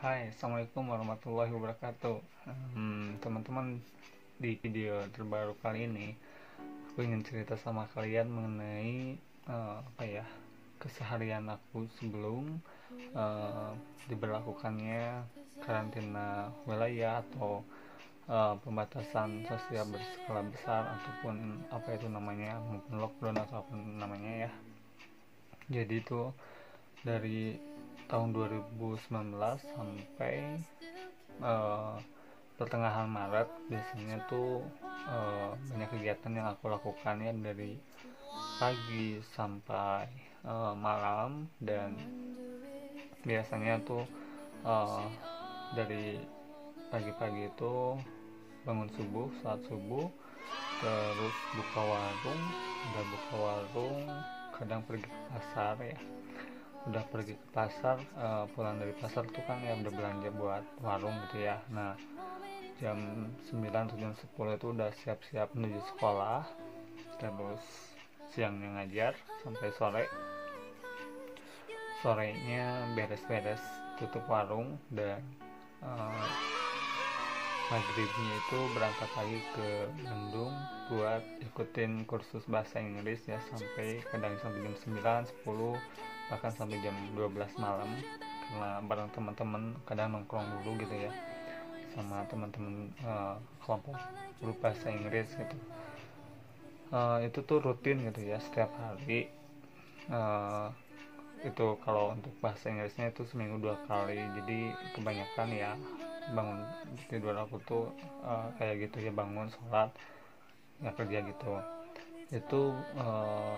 Hai, Assalamualaikum warahmatullahi wabarakatuh. Teman-teman, di video terbaru kali ini aku ingin cerita sama kalian mengenai keseharian aku sebelum diberlakukannya karantina wilayah atau pembatasan sosial berskala besar, ataupun apa itu namanya, mungkin lockdown atau apa namanya ya. Jadi itu dari tahun 2019 sampai pertengahan Maret biasanya tuh banyak kegiatan yang aku lakukan ya, dari pagi sampai malam. Dan biasanya tuh uh, dari pagi-pagi itu bangun subuh, saat subuh, terus buka warung, udah buka warung kadang pergi ke pasar ya. Udah pergi ke pasar, pulang dari pasar tuh kan ya udah belanja buat warung gitu ya. Nah, jam 9 atau jam 10 itu udah siap-siap menuju sekolah. Terus siangnya ngajar sampai sore. Sorenya beres-beres tutup warung, dan maghribnya itu berangkat lagi ke Bandung buat ikutin kursus bahasa Inggris ya, sampai kadang sampai jam 9, 10, bahkan sampai jam 12 malam, karena bareng teman-teman kadang nongkrong dulu gitu ya sama teman-teman kelompok grup bahasa Inggris gitu. Itu tuh rutin gitu ya, setiap hari. Itu kalau untuk bahasa Inggrisnya itu seminggu 2 kali. Jadi kebanyakan ya bangun tidur aku tuh kayak gitu ya, bangun sholat ya, kerja gitu. Itu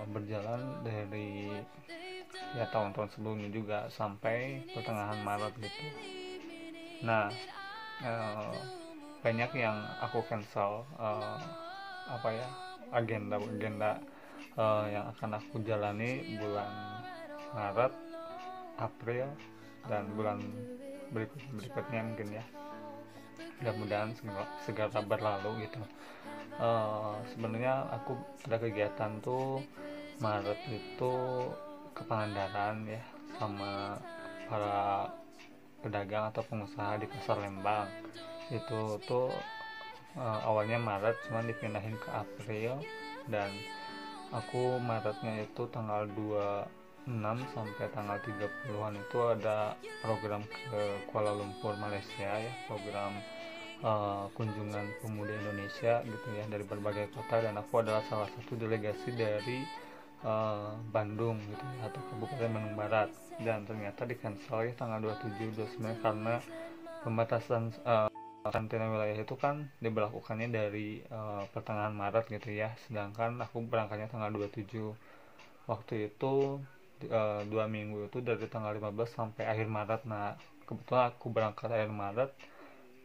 berjalan dari ya tahun-tahun sebelumnya juga sampai pertengahan Maret gitu. Nah, banyak yang aku cancel agenda yang akan aku jalani bulan Maret, April, dan bulan berikutnya mungkin ya. Mudah-mudahan segera berlalu gitu. Sebenarnya aku ada kegiatan tuh Maret itu ke Pangandaran ya, sama para pedagang atau pengusaha di pasar Lembang. Itu tuh awalnya Maret, cuman dipindahin ke April. Dan aku Maretnya itu tanggal 26 sampai tanggal 30-an itu ada program ke Kuala Lumpur, Malaysia ya, program kunjungan pemuda Indonesia gitu ya, dari berbagai kota. Dan aku adalah salah satu delegasi dari Bandung gitu ya, atau Kabupaten Bandung Barat. Dan ternyata di cancel ya tanggal 27, 29, karena pembatasan karantina wilayah itu kan diberlakukannya dari pertengahan Maret gitu ya, sedangkan aku berangkatnya tanggal 27. Waktu itu 2 minggu itu dari tanggal 15 sampai akhir Maret. Nah, kebetulan aku berangkat akhir Maret,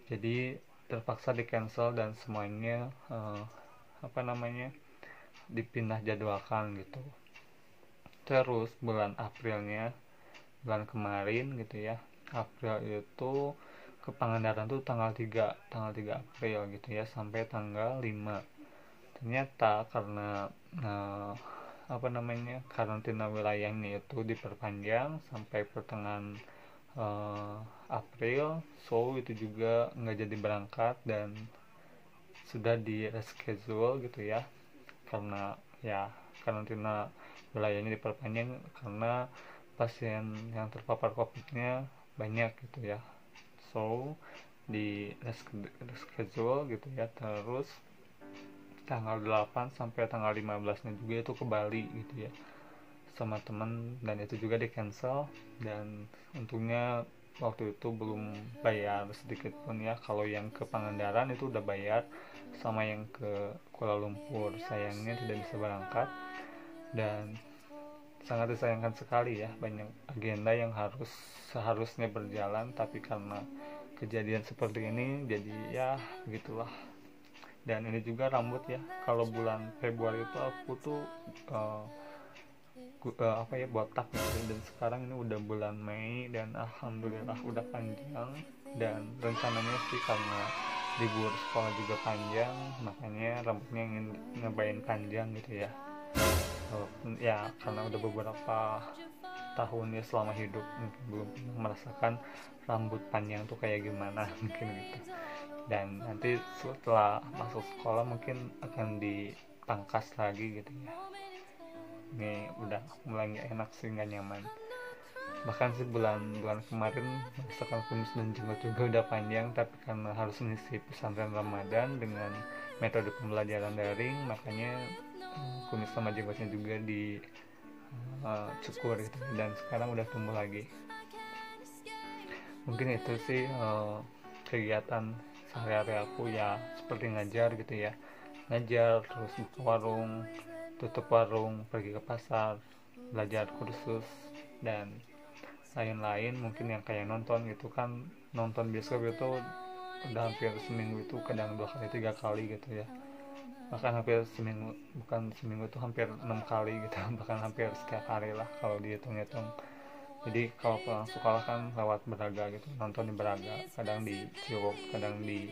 jadi terpaksa di cancel dan semuanya dipindah jadwalkan gitu. Terus bulan Aprilnya, bulan kemarin gitu ya, April itu ke Pangandaran tuh tanggal 3 April gitu ya, sampai tanggal 5. Ternyata karena karantina wilayahnya itu diperpanjang sampai pertengahan April. So itu juga nggak jadi berangkat dan sudah di reschedule gitu ya, karena ya karantina wilayahnya diperpanjang karena pasien yang terpapar COVID-nya banyak gitu ya. So di reschedule gitu ya. Terus tanggal 8 sampai tanggal 15-nya juga itu ke Bali gitu ya sama temen, dan itu juga di cancel. Dan untungnya waktu itu belum bayar sedikit pun ya. Kalau yang ke Pangandaran itu udah bayar, sama yang ke Kuala Lumpur sayangnya tidak bisa berangkat. Dan sangat disayangkan sekali ya, banyak agenda yang seharusnya berjalan, tapi karena kejadian seperti ini jadi ya begitulah. Dan ini juga rambut ya, kalau bulan Februari itu aku tuh botak gitu, dan sekarang ini udah bulan Mei dan alhamdulillah udah panjang. Dan rencananya sih karena libur sekolah juga panjang, makanya rambutnya ingin ngebayin panjang gitu ya. Ya karena udah beberapa tahun ya, selama hidup mungkin belum pernah merasakan rambut panjang tuh kayak gimana mungkin gitu. Dan nanti setelah masuk sekolah mungkin akan dipangkas lagi gitu ya. Ini udah mulai nggak enak sih, nggak nyaman. Bahkan sih bulan kemarin merasakan kumis dan jenggot juga udah panjang, tapi karena harus mengisi pesantren Ramadan dengan metode pembelajaran daring, makanya kumis sama jenggotnya juga dicukur gitu, dan sekarang udah tumbuh lagi. Mungkin itu sih kegiatan sehari-hari aku ya, seperti ngajar gitu ya, ngajar terus buka warung, tutup warung, pergi ke pasar, belajar kursus, dan lain-lain. Mungkin yang kayak nonton gitu kan, nonton bioskop itu udah hampir seminggu itu kadang 2 kali 3 kali gitu ya, bahkan hampir seminggu, bukan seminggu itu hampir 6 kali gitu bahkan hampir setiap hari lah kalau dihitung-hitung. Jadi kalau pulang sekolah kan lewat Braga gitu, nonton di Braga, kadang di Ciwok, kadang di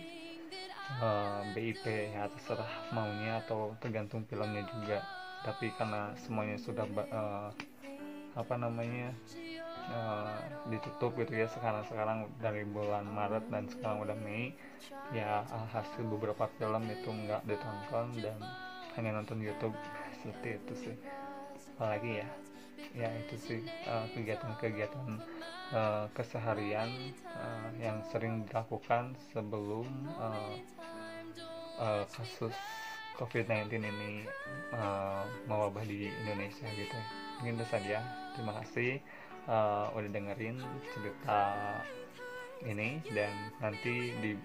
BIP ya, terserah maunya atau tergantung filmnya juga. Tapi karena semuanya sudah ditutup gitu ya, sekarang dari bulan Maret dan sekarang udah Mei ya, hasil beberapa film itu nggak ditonton dan hanya nonton YouTube seperti itu sih. Apalagi ya itu sih kegiatan-kegiatan keseharian yang sering dilakukan sebelum kasus COVID-19 ini mewabah di Indonesia gitu. Mungkin itu saja. Terima kasih udah dengerin cerita ini, dan nanti di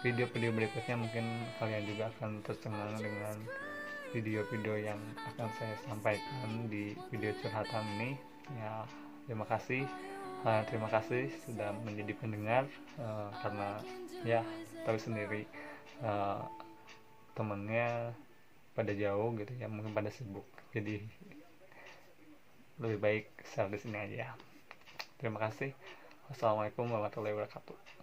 video-video berikutnya mungkin kalian juga akan tercengang dengan video-video yang akan saya sampaikan di video curhatan ini ya. Terima kasih sudah menjadi pendengar, karena ya tahu sendiri temennya pada jauh gitu ya, mungkin pada sibuk, jadi lebih baik share di sini aja ya. Terima kasih. Wassalamualaikum warahmatullahi wabarakatuh.